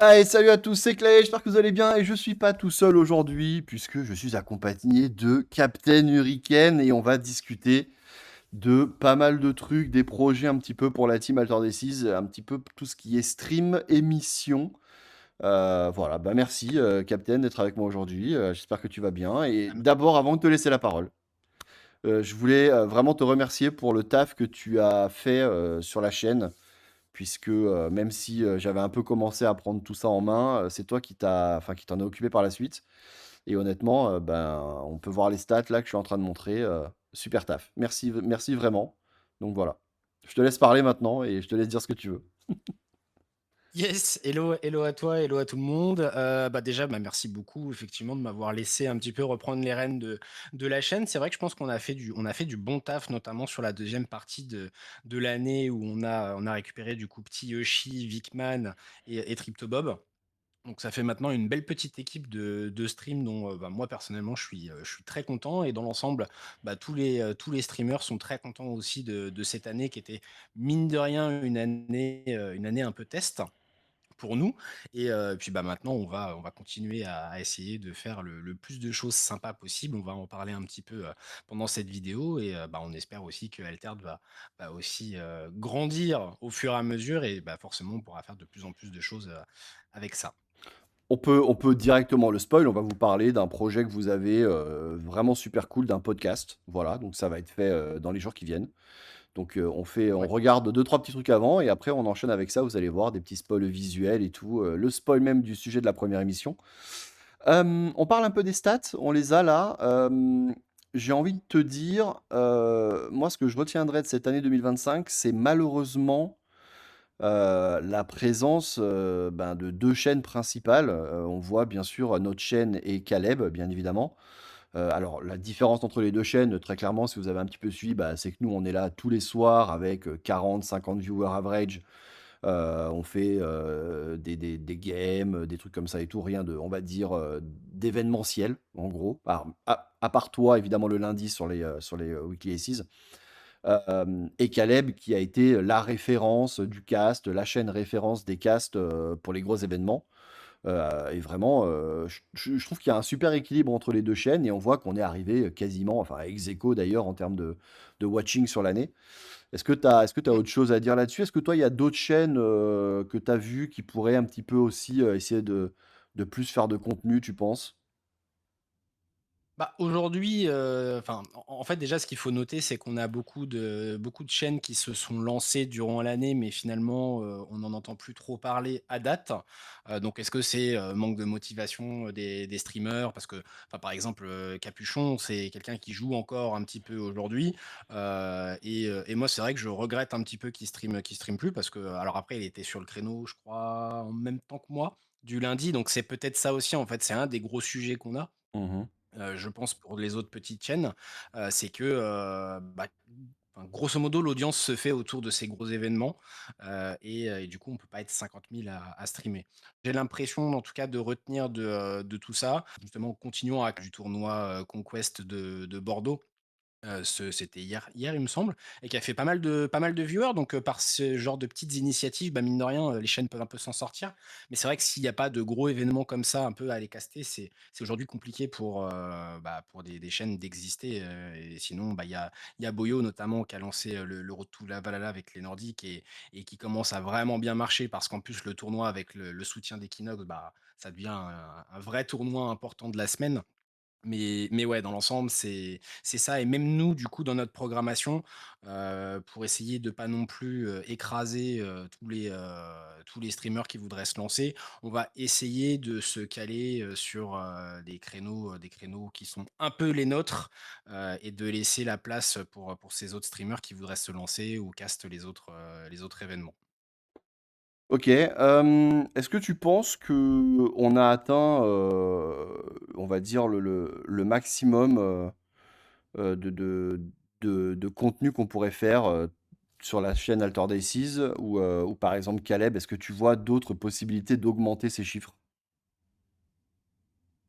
Allez, salut à tous, c'est Clay, j'espère que vous allez bien et je suis pas tout seul aujourd'hui puisque je suis accompagné de Captain Hurricane et on va discuter de pas mal de trucs, des projets un petit peu pour la team Alter Decis, un petit peu tout ce qui est stream, émission. Voilà, bah merci Captain d'être avec moi aujourd'hui, j'espère que tu vas bien et Hem, d'abord avant de te laisser la parole, je voulais vraiment te remercier pour le taf que tu as fait sur la chaîne puisque, même si, j'avais un peu commencé à prendre tout ça en main, c'est toi qui t'en as occupé par la suite et honnêtement, ben, on peut voir les stats là que je suis en train de montrer, super taf. Merci vraiment. Donc voilà. Je te laisse parler maintenant et je te laisse dire ce que tu veux. yes, hello à toi, hello à tout le monde. Déjà, merci beaucoup effectivement de m'avoir laissé un petit peu reprendre les rênes de la chaîne. C'est vrai que je pense qu'on a fait du bon taf, notamment sur la deuxième partie de l'année où on a récupéré du coup Petit Yoshi, Vickman et Triptobob. Donc ça fait maintenant une belle petite équipe de stream dont, moi personnellement je suis très content et dans l'ensemble, tous les streamers sont très contents aussi de cette année qui était mine de rien une année un peu test pour nous et puis, maintenant on va continuer à essayer de faire le plus de choses sympas possible. On va en parler un petit peu, pendant cette vidéo et on espère aussi que Altered va aussi, grandir au fur et à mesure et forcément on pourra faire de plus en plus de choses, avec ça. On peut directement le spoil, on va vous parler d'un projet que vous avez, vraiment super cool, d'un podcast. Voilà, donc ça va être fait, dans les jours qui viennent. Donc, on Ouais. regarde deux trois petits trucs avant et après on enchaîne avec ça. Vous allez voir des petits spoils visuels et tout, le spoil même du sujet de la première émission. On parle un peu des stats, on les a là. J'ai envie de te dire, moi ce que je retiendrai de cette année 2025, c'est malheureusement, la présence, ben, de 2 chaînes principales. On voit bien sûr notre chaîne et Caleb, bien évidemment. Alors la différence entre les 2 chaînes, très clairement, si vous avez un petit peu suivi, bah, c'est que nous, on est là tous les soirs avec, 40-50 viewers average. On fait, des games, des trucs comme ça et tout, rien de, on va dire, d'événementiel, en gros. À part toi, évidemment, le lundi sur les Weekly Aces. Et Caleb qui a été la référence du cast, la chaîne référence des casts, pour les gros événements. Et vraiment, je trouve qu'il y a un super équilibre entre les 2 chaînes et on voit qu'on est arrivé, quasiment, enfin ex aequo d'ailleurs en termes de watching sur l'année. Est-ce que tu as autre chose à dire là-dessus? Est-ce que toi, il y a d'autres chaînes, que tu as vues qui pourraient un petit peu aussi, essayer de plus faire de contenu, tu penses? Aujourd'hui, en fait, déjà, ce qu'il faut noter, c'est qu'on a beaucoup de chaînes qui se sont lancées durant l'année, mais finalement, on n'en entend plus trop parler à date. Donc est-ce que c'est, manque de motivation, des streamers? Parce que, par exemple, Capuchon, c'est quelqu'un qui joue encore un petit peu aujourd'hui, et moi, c'est vrai que je regrette un petit peu qu'il stream plus parce que alors après, il était sur le créneau, je crois, en même temps que moi, du lundi, donc c'est peut-être ça aussi, en fait. C'est un des gros sujets qu'on a. Mmh. Je pense pour les autres petites chaînes, c'est que, grosso modo, l'audience se fait autour de ces gros événements, et du coup, on peut pas être 50 000 à streamer. J'ai l'impression, en tout cas, de retenir de tout ça, justement, continuons à du tournoi, Conquest de Bordeaux. C'était hier, il me semble, et qui a fait pas mal de viewers, donc par ce genre de petites initiatives, mine de rien, les chaînes peuvent un peu s'en sortir. Mais c'est vrai que s'il y a pas de gros événements comme ça, un peu à aller caster, c'est aujourd'hui compliqué pour des chaînes d'exister, et sinon, il y a Boyo notamment qui a lancé, le Road to la Valhalla avec les Nordiques et qui commence à vraiment bien marcher parce qu'en plus le tournoi avec le soutien d'Equinox, ça devient un vrai tournoi important de la semaine. Mais ouais, dans l'ensemble, c'est ça et même nous, du coup, dans notre programmation, pour essayer de pas non plus, écraser, tous les streamers qui voudraient se lancer, on va essayer de se caler, sur, des créneaux qui sont un peu les nôtres, et de laisser la place pour ces autres streamers qui voudraient se lancer ou cast les autres événements. OK, est-ce que tu penses qu'on a atteint, on va dire le maximum, de contenu qu'on pourrait faire, sur la chaîne Alter Days ou par exemple Caleb, est-ce que tu vois d'autres possibilités d'augmenter ces chiffres?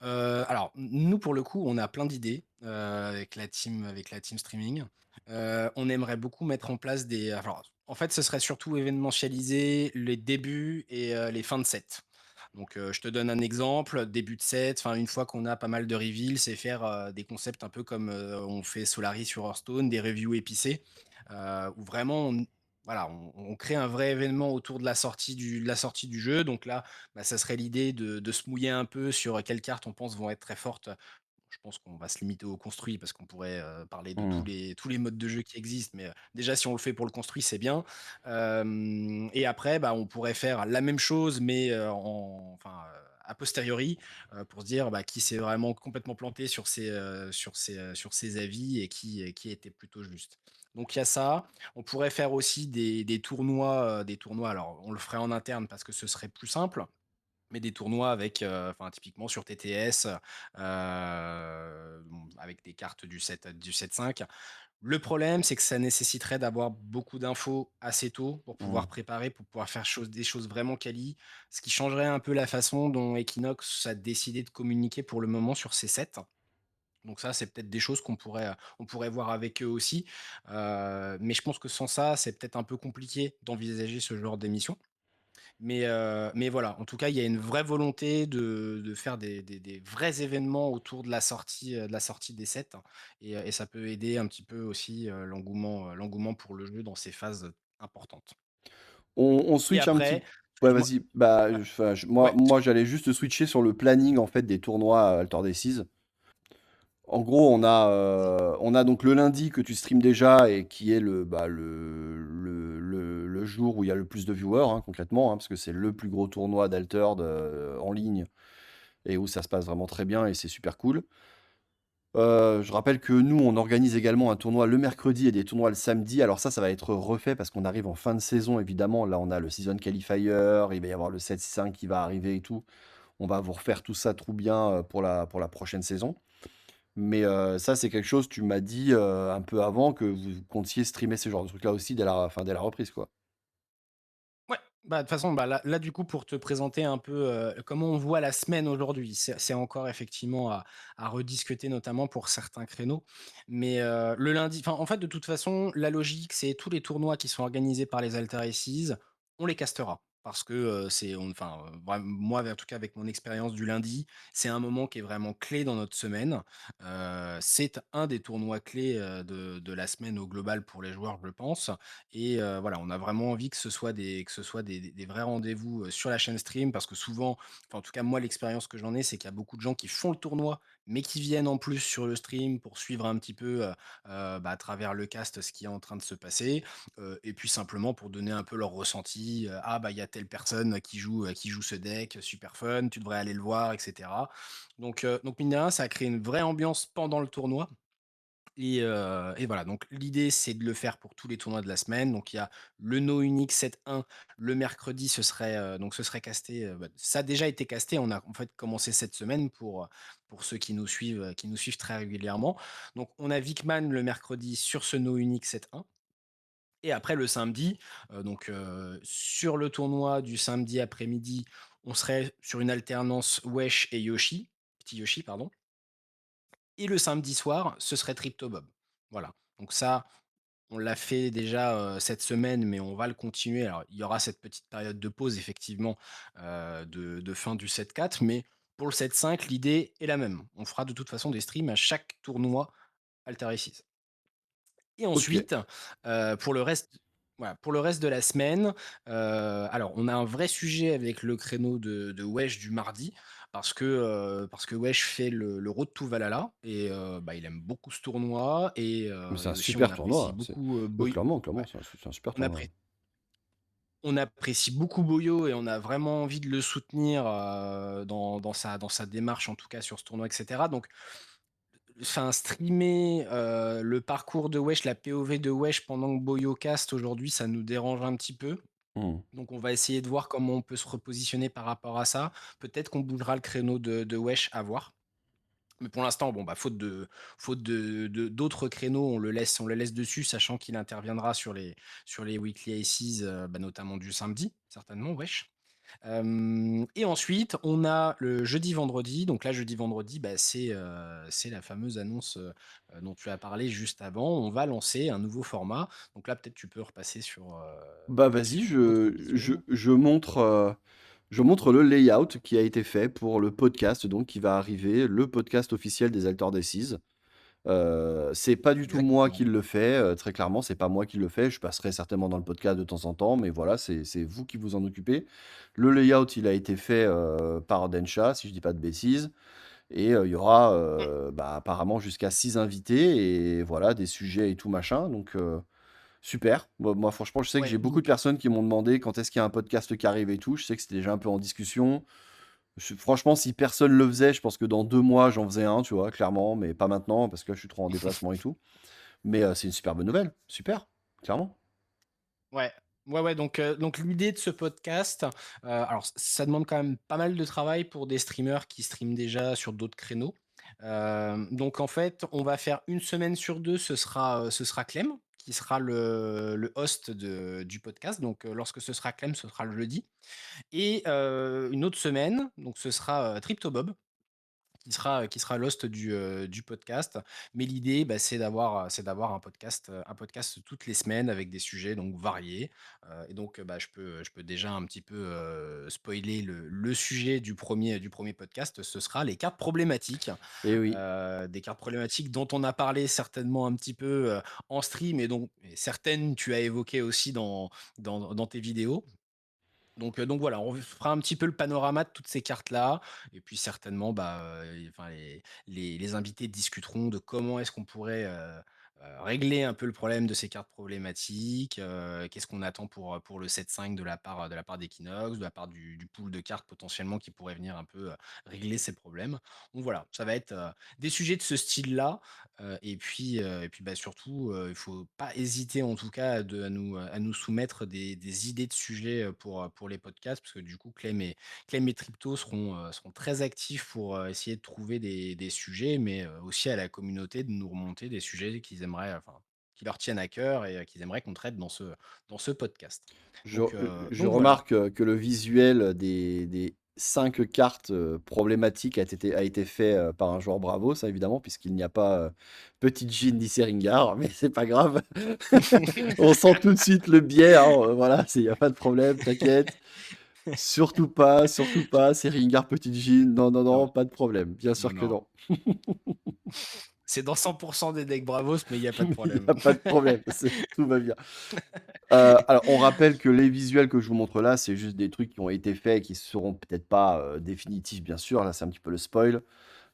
Alors, nous, pour le coup, on a plein d'idées, avec la team streaming. On aimerait beaucoup mettre en place en fait, ce serait surtout événementialiser les débuts et les fins de set. Donc, je te donne un exemple, début de set, enfin, une fois qu'on a pas mal de reveals, c'est faire, des concepts un peu comme, on fait Solari sur Hearthstone, des reviews épicées, où vraiment on crée un vrai événement autour de la sortie du jeu. Donc là, bah, ça serait l'idée de se mouiller un peu sur quelles cartes on pense vont être très fortes. Je pense qu'on va se limiter au construit parce qu'on pourrait, parler de Mmh. tous les modes de jeu qui existent, mais, déjà si on le fait pour le construit, c'est bien. Et après, bah, on pourrait faire la même chose, mais, a posteriori, pour se dire, bah, qui s'est vraiment complètement planté sur ses avis et qui était plutôt juste. Donc il y a ça. On pourrait faire aussi des tournois, alors on le ferait en interne parce que ce serait plus simple, mais des tournois avec, typiquement sur TTS, avec des cartes du 7-5. Le problème, c'est que ça nécessiterait d'avoir beaucoup d'infos assez tôt pour pouvoir Mmh. préparer, pour pouvoir faire des choses vraiment quali, ce qui changerait un peu la façon dont Equinox a décidé de communiquer pour le moment sur ces sets. Donc ça, c'est peut-être des choses on pourrait voir avec eux aussi, mais je pense que sans ça, c'est peut-être un peu compliqué d'envisager ce genre d'émission. Mais voilà, en tout cas, il y a une vraie volonté de faire des vrais événements autour de la sortie des sets, et ça peut aider un petit peu aussi, l'engouement pour le jeu dans ces phases importantes. On Et switch un après, petit ouais, excuse-moi, vas-y. Bah, ouais, enfin, ouais, moi, j'allais juste switcher sur le planning, en fait, des tournois, Altor Decize. En gros, vas-y. on a donc le lundi que tu streams déjà et qui est le jour où il y a le plus de viewers, hein, concrètement, hein, parce que c'est le plus gros tournoi d'Altord, en ligne et où ça se passe vraiment très bien et c'est super cool. Je rappelle que nous, on organise également un tournoi le mercredi et des tournois le samedi. Alors ça va être refait parce qu'on arrive en fin de saison, évidemment. Là, on a le season qualifier, il va y avoir le 7-5 qui va arriver et tout. On va vous refaire tout ça trop bien, pour la prochaine saison. Mais, ça, c'est quelque chose, tu m'as dit, un peu avant que vous comptiez streamer ce genre de truc-là aussi dès la reprise, quoi? Ouais, bah, de toute façon, bah, là, du coup, pour te présenter un peu, comment on voit la semaine aujourd'hui, c'est encore effectivement à rediscuter, notamment pour certains créneaux. Mais, le lundi, en fait, de toute façon, la logique, c'est tous les tournois qui sont organisés par les Alter Aces, on les castera. Parce que, moi, en tout cas, avec mon expérience du lundi, c'est un moment qui est vraiment clé dans notre semaine. C'est un des tournois clés, de la semaine au global pour les joueurs, je pense. Et voilà, on a vraiment envie que ce soit des vrais rendez-vous, sur la chaîne stream, parce que souvent, en tout cas moi l'expérience que j'en ai, c'est qu'il y a beaucoup de gens qui font le tournoi, mais qui viennent en plus sur le stream pour suivre un petit peu, à travers le cast ce qui est en train de se passer, et puis simplement pour donner un peu leur ressenti, «Ah bah, il y a telle personne qui joue ce deck, super fun, tu devrais aller le voir» et cetera. Donc mine de rien, ça a créé une vraie ambiance pendant le tournoi. Et voilà, donc l'idée, c'est de le faire pour tous les tournois de la semaine. Donc il y a le No Unique 7-1 le mercredi, ce serait casté, ça a déjà été casté. On a en fait commencé cette semaine pour ceux qui nous suivent très régulièrement. Donc on a Vickman le mercredi sur ce No Unique 7-1, et après le samedi, sur le tournoi du samedi après-midi, on serait sur une alternance Wesh et Yoshi, Petit Yoshi, pardon. Et le samedi soir, ce serait Triptobob. Voilà, donc ça, on l'a fait déjà, cette semaine, mais on va le continuer. Alors, il y aura cette petite période de pause effectivement, de fin du 7-4, mais pour le 7-5, l'idée est la même. On fera de toute façon des streams à chaque tournoi Alter Aces. Et OK. ensuite, pour le reste, voilà, pour le reste de la semaine, alors on a un vrai sujet avec le créneau de Wesh du mardi, parce que Wesh fait le Road to Valhalla, et bah, il aime beaucoup ce tournoi, Mais c'est et un aussi on super apprécie tournoi, c'est beaucoup, oui, Boy clairement, ouais, c'est un super on tournoi. appré on apprécie beaucoup Boyo, et on a vraiment envie de le soutenir, dans sa démarche, en tout cas sur ce tournoi, et cetera. Donc streamer, le parcours de Wesh, la POV de Wesh pendant que Boyo cast aujourd'hui, ça nous dérange un petit peu. Mmh. Donc on va essayer de voir comment on peut se repositionner par rapport à ça. Peut-être qu'on bougera le créneau de Wesh, à voir. Mais pour l'instant, bon, bah, faute d'autres créneaux, on le laisse dessus, sachant qu'il interviendra sur les weekly aces, notamment du samedi, certainement, Wesh. Et ensuite, on a le jeudi-vendredi. Donc là, jeudi-vendredi, bah, c'est la fameuse annonce, dont tu as parlé juste avant. On va lancer un nouveau format. Donc là, peut-être tu peux repasser Bah, vas-y, sur l'autre visuel. je montre, Je montre le layout qui a été fait pour le podcast donc qui va arriver, le podcast officiel des Alter Decisions. C'est pas du tout moi Exactement. qui le fais, très clairement, c'est pas moi qui le fais. Je passerai certainement dans le podcast de temps en temps, mais voilà, c'est vous qui vous en occupez. Le layout, il a été fait, par Densha, si je dis pas de bêtises et il y aura, Mmh, bah, apparemment jusqu'à 6 invités et voilà, des sujets et tout machin donc super. Moi franchement, je sais que ouais, j'ai beaucoup de donc personnes qui m'ont demandé quand est-ce qu'il y a un podcast qui arrive et tout. Je sais que c'était déjà un peu en discussion. Franchement, si personne le faisait, je pense que dans 2 mois, j'en faisais un, tu vois? Clairement, mais pas maintenant parce que là, je suis trop en déplacement et tout. Mais c'est une super bonne nouvelle, super, clairement. ouais. Ouais, ouais, donc l'idée de ce podcast, alors ça demande quand même pas mal de travail pour des streamers qui streament déjà sur d'autres créneaux. Donc en fait, on va faire une semaine sur 2, ce sera Clem qui sera le host du podcast. Donc lorsque ce sera Clem, ce sera le jeudi et une autre semaine, donc ce sera, Triptobob qui sera l'host du podcast. Mais l'idée, bah, c'est d'avoir un podcast toutes les semaines avec des sujets donc variés. Et donc, bah, je peux déjà un petit peu, spoiler le sujet du premier podcast. Ce sera les cartes problématiques. Et oui. Des cartes problématiques dont on a parlé certainement un petit peu, en stream et certaines tu as évoquées aussi dans tes vidéos. Donc voilà, on fera un petit peu le panorama de toutes ces cartes-là et puis certainement, bah, enfin les invités discuteront de comment est-ce qu'on pourrait, régler un peu le problème de ces cartes problématiques, qu'est-ce qu'on attend pour le 7-5 de la part d'Equinox, de la part du pool de cartes potentiellement qui pourrait venir un peu, régler ces problèmes. Donc voilà, ça va être, des sujets de ce style-là, et puis, bah, surtout, il faut pas hésiter en tout cas à nous soumettre des idées de sujets, pour les podcasts parce que du coup Clem et Tripto seront très actifs pour, essayer de trouver des sujets, mais, aussi à la communauté de nous remonter des sujets qu'ils aimeraient, enfin, qui leur tiennent à cœur et qu'ils aimeraient qu'on traite dans ce podcast. Je Donc, je donc voilà. remarque, que le visuel des 5 cartes, problématiques a été fait, par un joueur Bravo, ça évidemment, puisqu'il n'y a pas, Petite Jean ni Seringar, mais c'est pas grave. On sent tout de suite le biais, hein, voilà, il y a pas de problème, t'inquiète. Surtout pas, Seringar, Petite Jean, non, non, non, Non, pas de problème, bien non, sûr que non. non. C'est dans 100 des decks Bravos, mais il y a pas de Il y problème. a pas de problème, tout va bien. Alors on rappelle que les visuels que je vous montre là, c'est juste des trucs qui ont été faits et qui seront peut-être pas, définitifs bien sûr, là c'est un petit peu le spoil.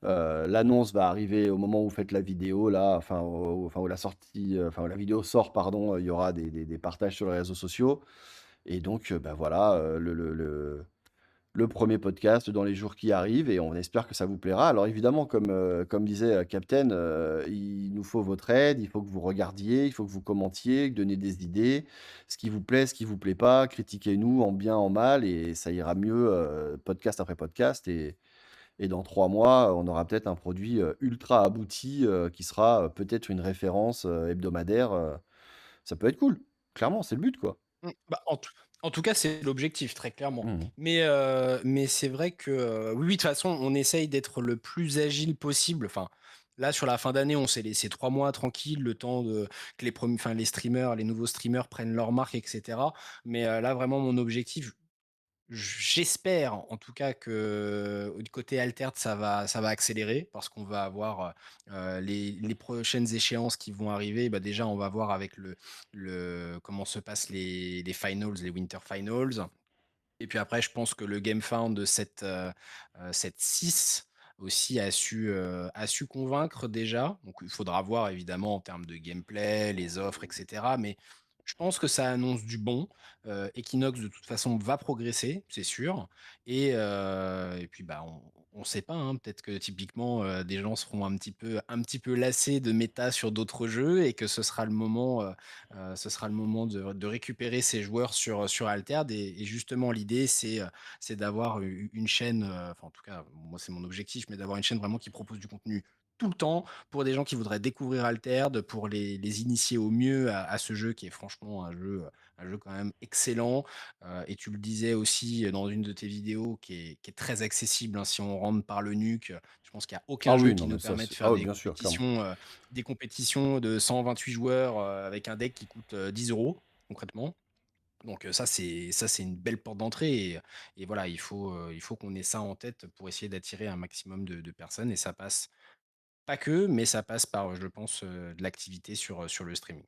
L'annonce va arriver au moment où vous faites la vidéo là, enfin où la sortie, enfin où la vidéo sort pardon, il y aura des partages sur les réseaux sociaux et donc bah, voilà, le 1er podcast dans les jours qui arrivent et on espère que ça vous plaira. Alors évidemment, comme disait, Captain, il nous faut votre aide, il faut que vous regardiez, il faut que vous commentiez, que donniez des idées, ce qui vous plaît, ce qui vous plaît pas, critiquez-nous en bien, en mal et ça ira mieux, podcast après podcast et dans 3 mois, on aura peut-être un produit, ultra abouti, qui sera, peut-être une référence, hebdomadaire, ça peut être cool. Clairement, c'est le but, quoi. Bah, en tout cas, c'est l'objectif, très clairement. Mmh. Mais c'est vrai que, oui, oui, de toute façon, on essaye d'être le plus agile possible. Enfin, là, sur la fin d'année, on s'est laissé 3 mois tranquilles, le temps que les streamers, les nouveaux streamers prennent leurs marques et cetera. Mais, là, vraiment, mon objectif, j'espère en tout cas que du côté Altered, ça va accélérer parce qu'on va avoir, les prochaines échéances qui vont arriver. Bah, déjà, on va voir avec comment se passent les finals, les winter finals et puis après je pense que le GameFound de cette 6 aussi a su convaincre déjà. Donc il faudra voir évidemment en termes de gameplay, les offres et cetera, mais je pense que ça annonce du bon. Equinox de toute façon va progresser, c'est sûr et puis, bah, on sait pas, hein, peut-être que typiquement, des gens seront un petit peu lassés de méta sur d'autres jeux et que ce sera le moment de récupérer ces joueurs sur Altered et justement l'idée c'est d'avoir une chaîne, enfin en tout cas moi c'est mon objectif, mais d'avoir une chaîne vraiment qui propose du contenu tout le temps pour des gens qui voudraient découvrir Altered, pour les initier au mieux à ce jeu qui est franchement un jeu quand même excellent. Et tu le disais aussi dans une de tes vidéos qui est très accessible, hein, si on rentre par le nuque, je pense qu'il y a Ah aucun jeu oui, non qui mais nous ça permet c'est de ah faire oui, des bien sûr, clairement. compétitions, de 128 joueurs, avec un deck qui coûte, 10 € concrètement. Donc ça c'est une belle porte d'entrée et voilà, il faut qu'on ait ça en tête pour essayer d'attirer un maximum de personnes et ça passe pas que, mais ça passe par, je pense, de l'activité sur le streaming.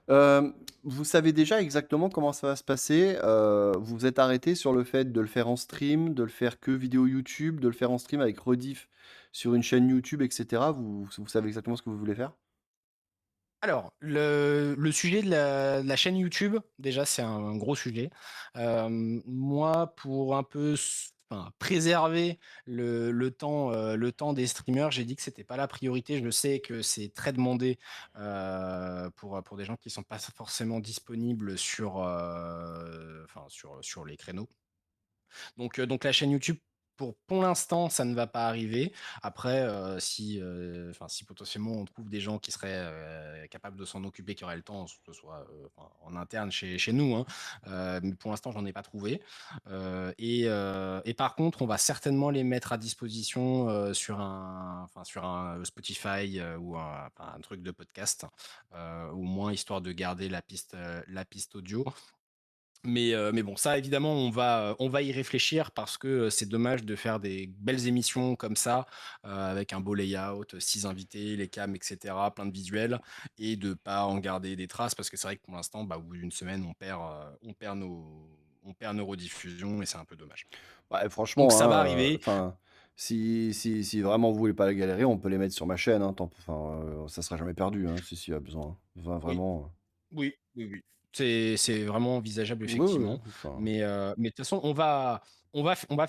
Vous savez déjà exactement comment ça va se passer? Vous vous êtes arrêté sur le fait de le faire en stream, de le faire que vidéo YouTube, de le faire en stream avec rediff sur une chaîne YouTube et cetera? Vous savez exactement ce que vous voulez faire? Alors, le sujet de la chaîne YouTube, déjà, c'est un gros sujet. Moi, pour un peu enfin, préserver le temps des streamers, j'ai dit que c'était pas la priorité. Je sais que c'est très demandé, pour des gens qui sont pas forcément disponibles enfin, sur les créneaux. Donc la chaîne YouTube, pour l'instant, ça ne va pas arriver. Après, enfin, si potentiellement on trouve des gens qui seraient, capables de s'en occuper, qui auraient le temps, que ce soit, enfin, en interne chez nous, hein, mais pour l'instant, j'en ai pas trouvé. Et par contre, on va certainement les mettre à disposition, sur un Spotify, ou un truc de podcast, au moins histoire de garder la piste audio. Mais bon, ça évidemment, on va y réfléchir parce que, c'est dommage de faire des belles émissions comme ça, avec un beau layout, 6 invités, les cams et cetera, plein de visuels et de pas en garder des traces parce que c'est vrai que pour l'instant, bah, au bout d'une semaine, on perd nos rediffusions et c'est un peu dommage. Ouais, Donc franchement, ça va hein, arriver. enfin, si vraiment vous voulez pas la galérer, on peut les mettre sur ma chaîne, hein, enfin, ça sera jamais perdu, hein, si, s'il y a besoin, hein. Enfin, Oui. vraiment, Oui, oui, oui. C'est vraiment envisageable oui, oui, effectivement, enfin, mais de toute façon on va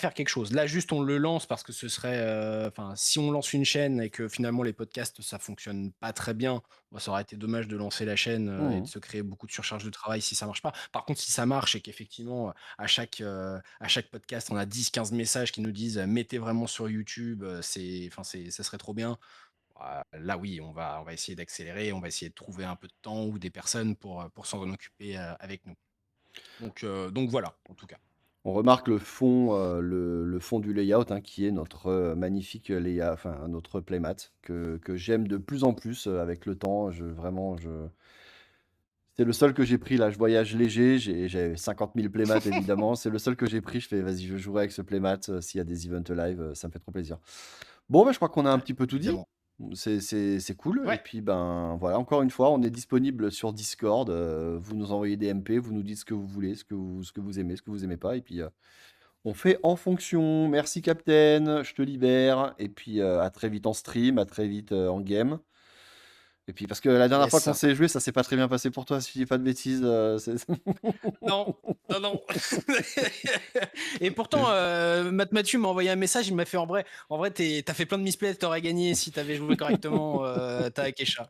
faire quelque chose. Là juste on le lance parce que ce serait, enfin si on lance une chaîne et que finalement les podcasts ça fonctionne pas très bien, bah, ça aurait été dommage de lancer la chaîne, et de mmh. se créer beaucoup de surcharge de travail si ça marche pas. Par contre si ça marche et qu'effectivement, à chaque podcast on a 10-15 messages qui nous disent: «Mettez vraiment sur YouTube, ça serait trop bien». Là oui, on va essayer d'accélérer, on va essayer de trouver un peu de temps ou des personnes pour s'en occuper, avec nous. Donc voilà, en tout cas. On remarque le fond, le fond du layout, hein, qui est notre, magnifique, enfin, notre playmat que j'aime de plus en plus, avec le temps. C'est le seul que j'ai pris là, je voyage léger, j'ai 50 000 playmats évidemment, c'est le seul que j'ai pris, je fais: «Vas-y, je jouerai avec ce playmat, s'il y a des events live, ça me fait trop plaisir». Bon, bah, je crois qu'on a un petit peu tout dit. Évidemment. C'est cool et Ouais, puis, ben, voilà, encore une fois, on est disponible sur Discord, vous nous envoyez des MP, vous nous dites ce que vous voulez, ce que vous aimez, ce que vous aimez pas et puis, on fait en fonction. Merci Captain, je te libère et puis, à très vite en stream, à très vite, en game et puis parce que la dernière fois qu'on yes. s'est joué, ça s'est pas très bien passé pour toi si je dis pas de bêtises, c'est Non, non, non. Et pourtant, Mathieu m'a envoyé un message, il m'a fait: «En vrai, tu fait plein de misplays, tu aurais gagné si tu avais joué correctement, ta Akesha».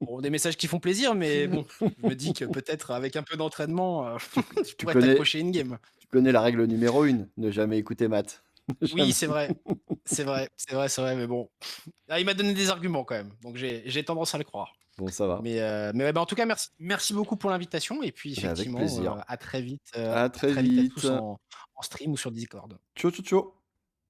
Bon, des messages qui font plaisir, mais bon, je me dis que peut-être avec un peu d'entraînement, je tu pourrais connais t'accrocher in game. tu connais la règle numéro 1, ne jamais écouter Matt. Ne Oui, jamais c'est vrai. C'est vrai, c'est vrai, c'est vrai, mais bon. Ah, il m'a donné des arguments quand même, donc j'ai tendance à le croire. bon, ça va. Mais ouais, bah, en tout cas, merci beaucoup pour l'invitation et puis Bah, avec effectivement, plaisir. à très vite, À très à vite. tous en stream ou sur Discord. Ciao, ciao, ciao.